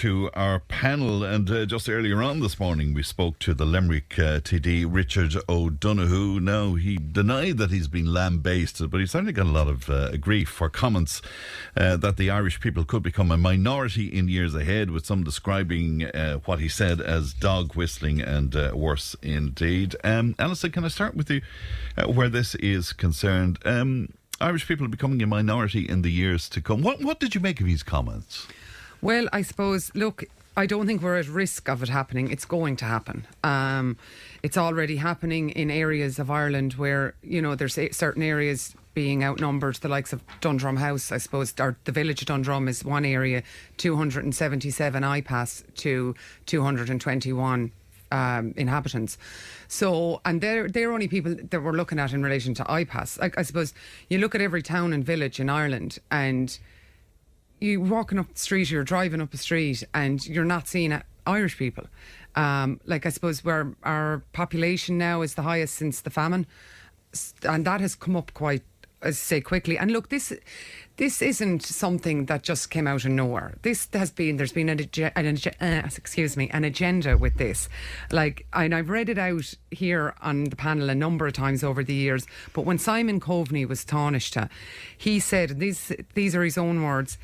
to our panel. And just earlier on this morning, we spoke to the Limerick TD, Richard O'Donoghue. Now, he denied that he's been lambasted, but he certainly got a lot of grief for comments that the Irish people could become a minority in years ahead, with some describing what he said as dog whistling and worse indeed. Alison, can I start with you where this is concerned? Irish people are becoming a minority in the years to come. What did you make of his comments? Well, I suppose, look, I don't think we're at risk of it happening. It's going to happen. It's already happening in areas of Ireland where, you know, there's certain areas being outnumbered. The likes of Dundrum House, I suppose, or the village of Dundrum is one area, 277 IPAS to 221 inhabitants. So, and they're only people that we're looking at in relation to IPAS. Like, I suppose you look at every town and village in Ireland, and you're walking up the street, you're driving up the street, and you're not seeing Irish people. Like, I suppose where our population now is the highest since the famine, and that has come up quite, as I say, quickly. And look, this isn't something that just came out of nowhere. There's been an agenda with this. Like, and I've read it out here on the panel a number of times over the years. But when Simon Coveney was Taoiseach, he said, these are his own words.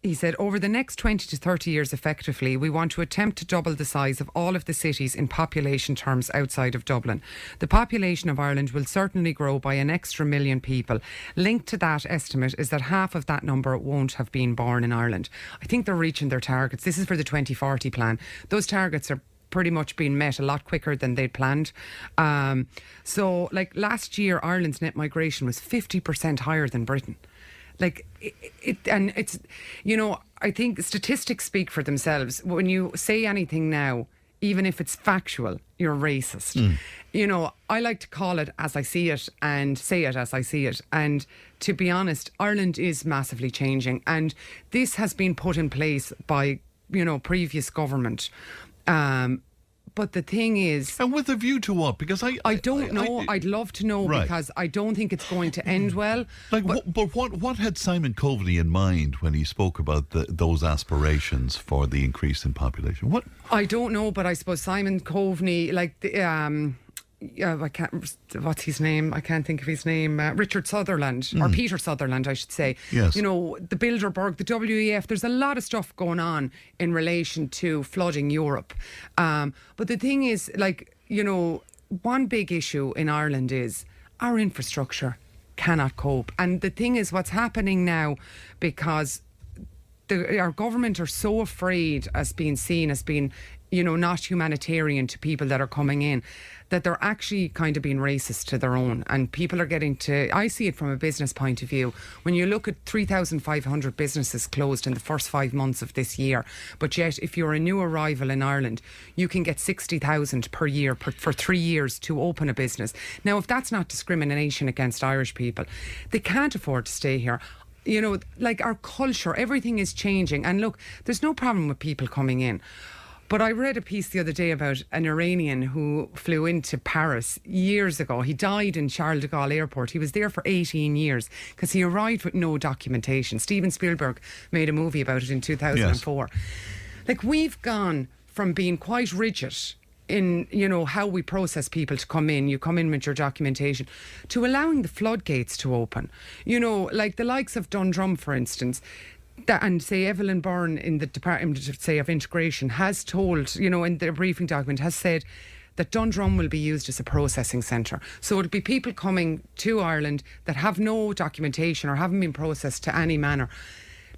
He said, over the next 20 to 30 years effectively, we want to attempt to double the size of all of the cities in population terms outside of Dublin. The population of Ireland will certainly grow by an extra 1 million people. Linked to that estimate is that half of that number won't have been born in Ireland. I think they're reaching their targets. This is for the 2040 plan. Those targets are pretty much being met a lot quicker than they'd planned. So, like, last year, Ireland's net migration was 50% higher than Britain. Like, it's, you know, I think statistics speak for themselves. When you say anything now, even if it's factual, you're racist. You know, I like to call it as I see it and say it as I see it. And to be honest, Ireland is massively changing. And this has been put in place by, you know, previous government. But the thing is... And with a view to what? Because I don't know. I'd love to know, right, because I don't think it's going to end well. Like, but what had Simon Coveney in mind when he spoke about those aspirations for the increase in population? What? I don't know, but I suppose Simon Coveney, like, I can't. What's his name? I can't think of his name. Richard Sutherland, or Peter Sutherland, I should say. Yes. You know, the Bilderberg, the WEF. There's a lot of stuff going on in relation to flooding Europe. But the thing is, like, you know, one big issue in Ireland is our infrastructure cannot cope. And the thing is, what's happening now, because our government are so afraid as being seen as being, you know, not humanitarian to people that are coming in, that they're actually kind of being racist to their own. And people are getting to... I see it from a business point of view. When you look at 3,500 businesses closed in the first 5 months of this year, but yet if you're a new arrival in Ireland, you can get 60,000 per year for 3 years to open a business. Now, if that's not discrimination against Irish people, they can't afford to stay here. You know, like, our culture, everything is changing. And look, there's no problem with people coming in. But I read a piece the other day about an Iranian who flew into Paris years ago. He died in Charles de Gaulle Airport. He was there for 18 years because he arrived with no documentation. Steven Spielberg made a movie about it in 2004. Yes. Like, we've gone from being quite rigid in, you know, how we process people to come in. You come in with your documentation, to allowing the floodgates to open. You know, like the likes of Dundrum, for instance, and say Evelyn Byrne in the Department, say, of Integration has told, you know, in their briefing document, has said that Dundrum will be used as a processing centre. So it'll be people coming to Ireland that have no documentation or haven't been processed to any manner.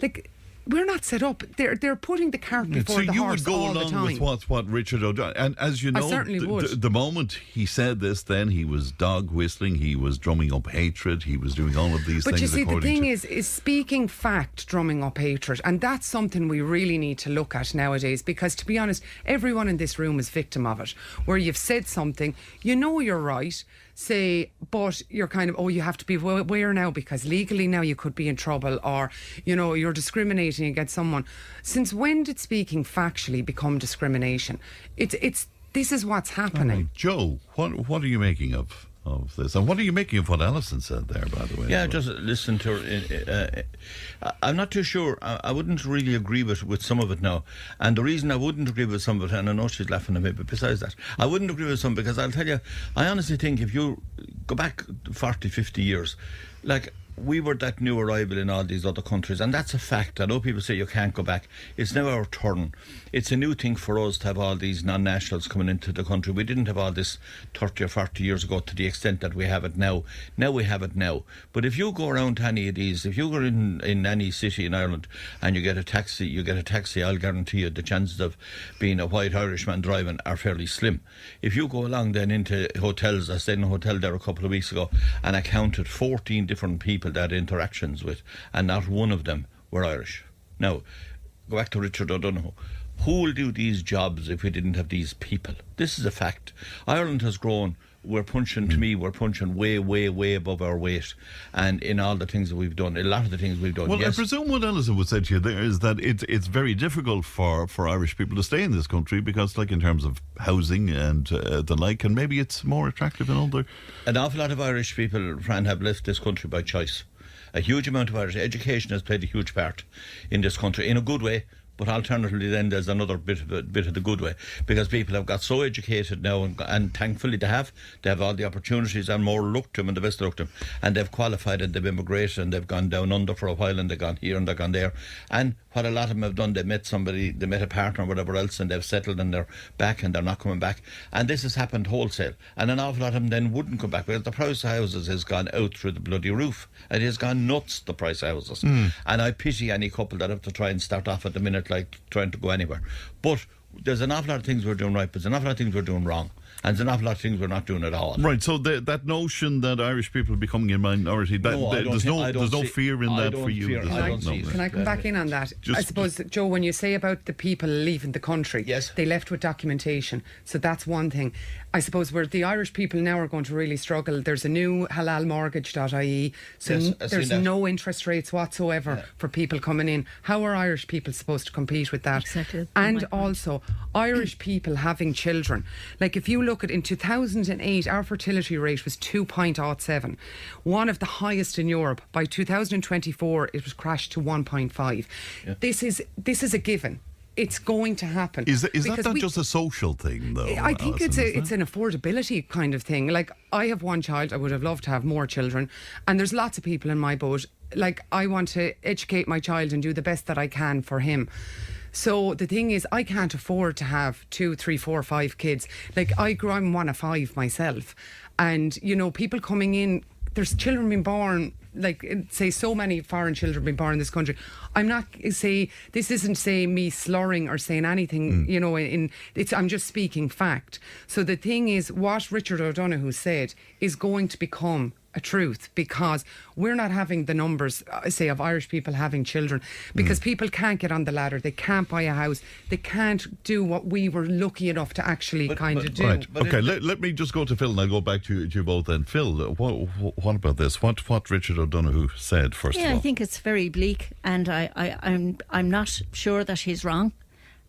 Like, we're not set up. They're putting the cart before the horse all the time. So you would go along with what Richard O'Donoghue... And as you know, I certainly would. The moment he said this, then he was dog whistling, he was drumming up hatred, he was doing all of these things. But you see, the thing is speaking fact, drumming up hatred. And that's something we really need to look at nowadays, because, to be honest, everyone in this room is victim of it, where you've said something, you know you're right, say, but you're kind of, oh, you have to be aware now because legally now you could be in trouble, or, you know, you're discriminating against someone. Since when did speaking factually become discrimination? It's this is what's happening. Joe, what are you making of of this. And what are you making of what Alison said there, by the way? Yeah, just listen to her. I'm not too sure. I wouldn't really agree with some of it now. And the reason I wouldn't agree with some of it, and I know she's laughing at me, but besides that, I wouldn't agree with some because I'll tell you, I honestly think if you go back 40, 50 years, like, we were that new arrival in all these other countries, and that's a fact. I know people say you can't go back. It's never our turn. It's a new thing for us to have all these non-nationals coming into the country. We didn't have all this 30 or 40 years ago to the extent that we have it now. Now we have it now. But if you go around to any of these, if you go in any city in Ireland and you get a taxi, I'll guarantee you the chances of being a white Irishman driving are fairly slim. If you go along then into hotels, I stayed in a hotel there a couple of weeks ago and I counted 14 different people that interactions with, and not one of them were Irish. Now, go back to Richard O'Donoghue. Who will do these jobs if we didn't have these people? This is a fact. Ireland has grown. We're punching way, way, way above our weight, and in all the things that we've done, a lot of the things we've done. Well, yes. I presume what Alison would say to you there is that it's very difficult for Irish people to stay in this country because, like, in terms of housing and the like, and maybe it's more attractive in other. An awful lot of Irish people, Fran, have left this country by choice. A huge amount of Irish education has played a huge part in this country, in a good way. But alternatively, then there's another bit of the good way, because people have got so educated now, and thankfully they have all the opportunities and more luck to them and the best luck to them, and they've qualified and they've immigrated and they've gone down under for a while and they've gone here and they've gone there. And what a lot of them have done, they met a partner or whatever else, and they've settled and they're back and they're not coming back. And this has happened wholesale. And an awful lot of them then wouldn't come back because the price of houses has gone out through the bloody roof. It has gone nuts, the price of houses. And I pity any couple that have to try and start off at the minute like trying to go anywhere. But there's an awful lot of things we're doing right, but there's an awful lot of things we're doing wrong. And there's an awful lot of things we're not doing at all. Right, so that notion that Irish people are becoming a minority, there's no fear in that for you. Can I come back in on that? I suppose, Joe, when you say about the people leaving the country, yes, they left with documentation. So that's one thing. I suppose where the Irish people now are going to really struggle, there's a new halalmortgage.ie, so yes, there's no interest rates whatsoever for people coming in. How are Irish people supposed to compete with that? Exactly. And also, Irish people having children. Like, if you look at, in 2008, our fertility rate was 2.07, one of the highest in Europe. By 2024, it was crashed to 1.5. Yeah. This is a given. It's going to happen. Is that not just a social thing, though? I think it's an affordability kind of thing. Like, I have one child. I would have loved to have more children. And there's lots of people in my boat. Like, I want to educate my child and do the best that I can for him. So the thing is, I can't afford to have 2, 3, 4, 5 kids. Like, I'm one of 5 myself. And, you know, people coming in, there's children being born, like, say, so many foreign children being born in this country. I'm not this isn't saying me slurring or saying anything, you know, I'm just speaking fact. So the thing is, what Richard O'Donoghue said is going to become a truth, because we're not having the numbers, say, of Irish people having children, because people can't get on the ladder, they can't buy a house, they can't do what we were lucky enough to actually do. Right. Okay, let me just go to Phil and I'll go back to you both then. Phil, what about this? What Richard O'Donoghue said first of all? Yeah, I think it's very bleak, and I'm not sure that he's wrong.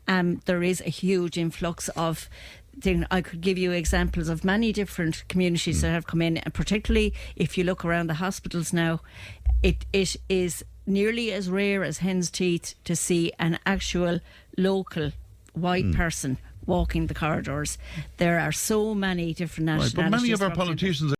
There is a huge influx of I could give you examples of many different communities that have come in, and particularly if you look around the hospitals now, it is nearly as rare as hen's teeth to see an actual local white person walking the corridors. There are so many different nationalities. But many of our politicians